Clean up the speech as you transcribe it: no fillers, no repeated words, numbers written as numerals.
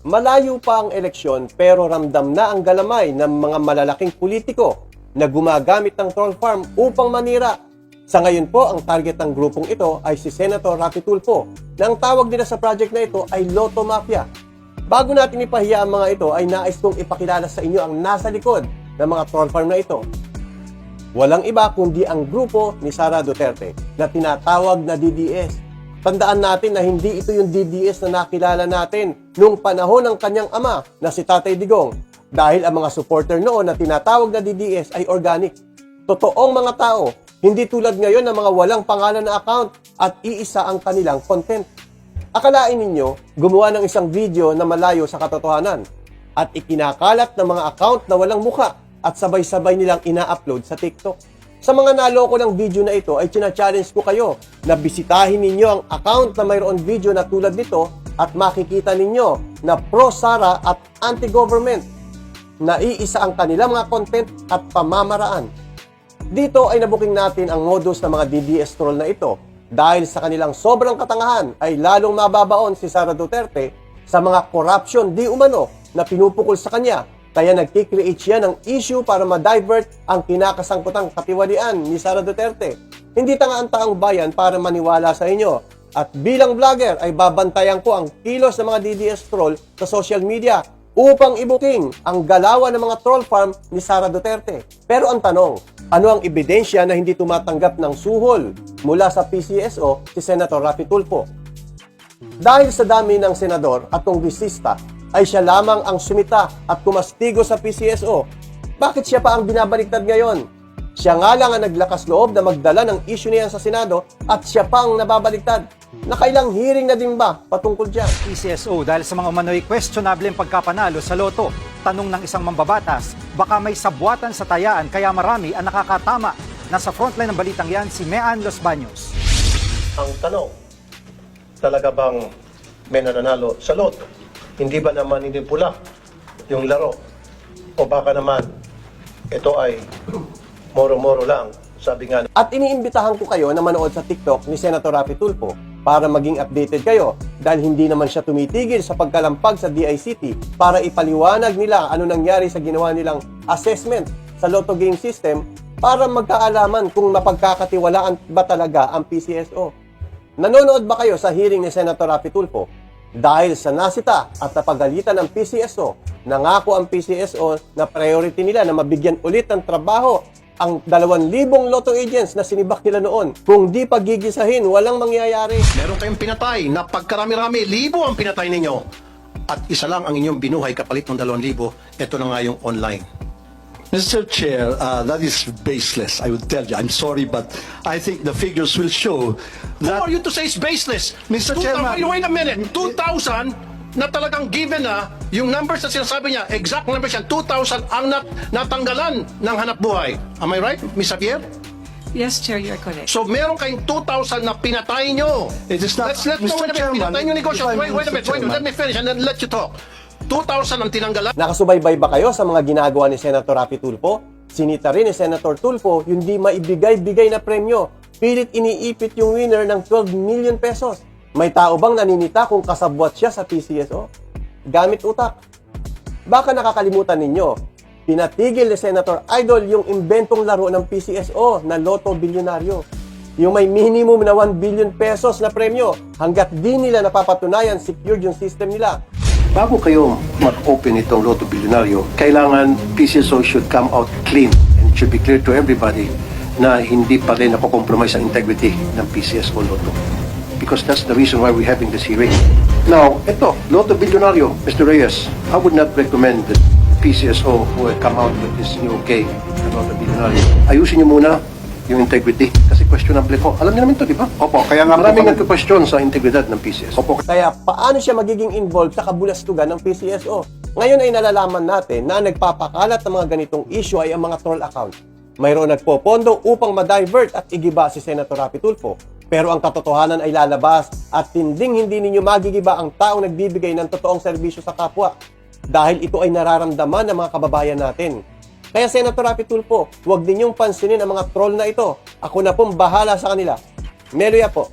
Malayo pa ang eleksyon pero ramdam na ang galamay ng mga malalaking politiko na gumagamit ng troll farm upang manira. Sa ngayon po, ang target ng grupong ito ay si Senator Raffy Tulfo na ang tawag nila sa project na ito ay Lotto Mafia. Bago natin ipahiya ang mga ito ay nais kong ipakilala sa inyo ang nasa likod ng mga troll farm na ito. Walang iba kundi ang grupo ni Sara Duterte na tinatawag na DDS. Tandaan natin na hindi ito yung DDS na nakilala natin noong panahon ng kanyang ama na si Tatay Digong dahil ang mga supporter noon na tinatawag na DDS ay organic. Totoong mga tao, hindi tulad ngayon ng mga walang pangalan na account at iisa ang kanilang content. Akalain ninyo, gumawa ng isang video na malayo sa katotohanan at ikinakalat ng mga account na walang mukha at sabay-sabay nilang ina-upload sa TikTok. Sa mga naloko ng video na ito ay china-challenge ko kayo na bisitahin ninyo ang account na mayroon video na tulad nito at makikita ninyo na pro-Sara at anti-government. Naiisa ang kanilang mga content at pamamaraan. Dito ay nabuking natin ang modus ng mga DDS troll na ito dahil sa kanilang sobrang katangahan ay lalong mababaon si Sara Duterte sa mga corruption di umano na pinupukol sa kanya. Kaya nagkikreate siya ng issue para ma-divert ang kinakasangkutang katiwalian ni Sara Duterte. Hindi tanga-ang bayan para maniwala sa inyo. At bilang vlogger ay babantayan ko ang kilos ng mga DDS troll sa social media upang ibuking ang galawan ng mga troll farm ni Sara Duterte. Pero ang tanong, ano ang ebidensya na hindi tumatanggap ng suhol mula sa PCSO si Senator Raffy Tulfo? Dahil sa dami ng senador at kongresista, ay siya lamang ang sumita at kumastigo sa PCSO. Bakit siya pa ang binabaliktad ngayon? Siya nga lang ang naglakas loob na magdala ng issue niya sa Senado at siya pa ang nababaliktad. Nakailang hearing na din ba patungkol dyan? PCSO dahil sa mga umano'y questionable pagkapanalo sa loto. Tanong ng isang mambabatas, baka may sabwatan sa tayaan kaya marami ang nakakatama. Nasa frontline ng balitang yan si Mean Los Baños. Ang tanong, talaga bang may nananalo sa loto? Hindi ba naman pula yung laro? O baka naman ito ay moro-moro lang, sabi nga. At iniimbitahan ko kayo na manood sa TikTok ni Senator Raffy Tulfo para maging updated kayo dahil hindi naman siya tumitigil sa pagkalampag sa DICT para ipaliwanag nila ano nangyari sa ginawa nilang assessment sa Lotto game system para magkaalaman kung mapagkakatiwalaan ba talaga ang PCSO. Nanonood ba kayo sa hearing ni Senator Raffy Tulfo? Dahil sa nasita at napagalitan ng PCSO, nangako ang PCSO na priority nila na mabigyan ulit ng trabaho ang 2,000 lotto agents na sinibak nila noon. Kung di pagigisahin, walang mangyayari. Meron kayong pinatay na pagkarami-rami, libo ang pinatay ninyo. At isa lang ang inyong binuhay kapalit ng 2,000, ito na nga yung online. Mr. Chair, that is baseless, I would tell you. I'm sorry, but I think the figures will show that... Who are you to say it's baseless? Mr. Chairman... Wait a minute, 2,000 na talagang given na, yung numbers na sinasabi niya, exact numbers yan, 2,000 ang natanggalan ng hanap buhay. Am I right, Ms. Javier? Yes, Chair, you're correct. So meron kayong 2,000 na pinatay nyo. It is not... Let's Mr. Chairman, pinatay nyo negosyo. if I may, Wait a Mr. minute, Chairman. let me finish and then let you talk. 2,000 ang tinanggalan. Nakasubaybay ba kayo sa mga ginagawa ni Senator Raffy Tulfo? Sinita rin ni Senator Tulfo yung di maibigay-bigay na premyo. Pilit iniipit yung winner ng 12 million pesos. May tao bang naninita kung kasabwat siya sa PCSO? Gamit utak. Baka nakakalimutan ninyo, pinatigil ni Senator Idol yung imbentong laro ng PCSO na Lotto Bilyonaryo. Yung may minimum na 1 billion pesos na premyo hanggat di nila napapatunayan secured yung system nila. Bago kayo mag-open itong Lotto Bilyonaryo, kailangan PCSO should come out clean and should be clear to everybody na hindi pa rin nakokompromise ang integrity ng PCSO Lotto. Because that's the reason why we're having this hearing. Now, ito, Lotto Bilyonaryo, Mr. Reyes, I would not recommend that PCSO will come out with this new game na Lotto Bilyonaryo. Ayusin niyo muna yung integrity. Kasi questionable ko. Alam niyo naman ito, di ba? Opo, kaya nga maraming nagka-question sa integridad ng PCSO. Opo. Kaya paano siya magiging involved sa kabulastugan ng PCSO? Ngayon ay nalalaman natin na nagpapakalat ng mga ganitong issue ay ang mga troll account. Mayroon nagpopondo upang ma-divert at igiba si Senator Raffy Tulfo. Pero ang katotohanan ay lalabas at hindi ninyo magigiba ang taong nagbibigay ng totoong serbisyo sa kapwa. Dahil ito ay nararamdaman ng mga kababayan natin. Kaya Senator Raffy Tulfo, huwag ninyong pansinin ang mga troll na ito. Ako na pong bahala sa kanila. Meloya po.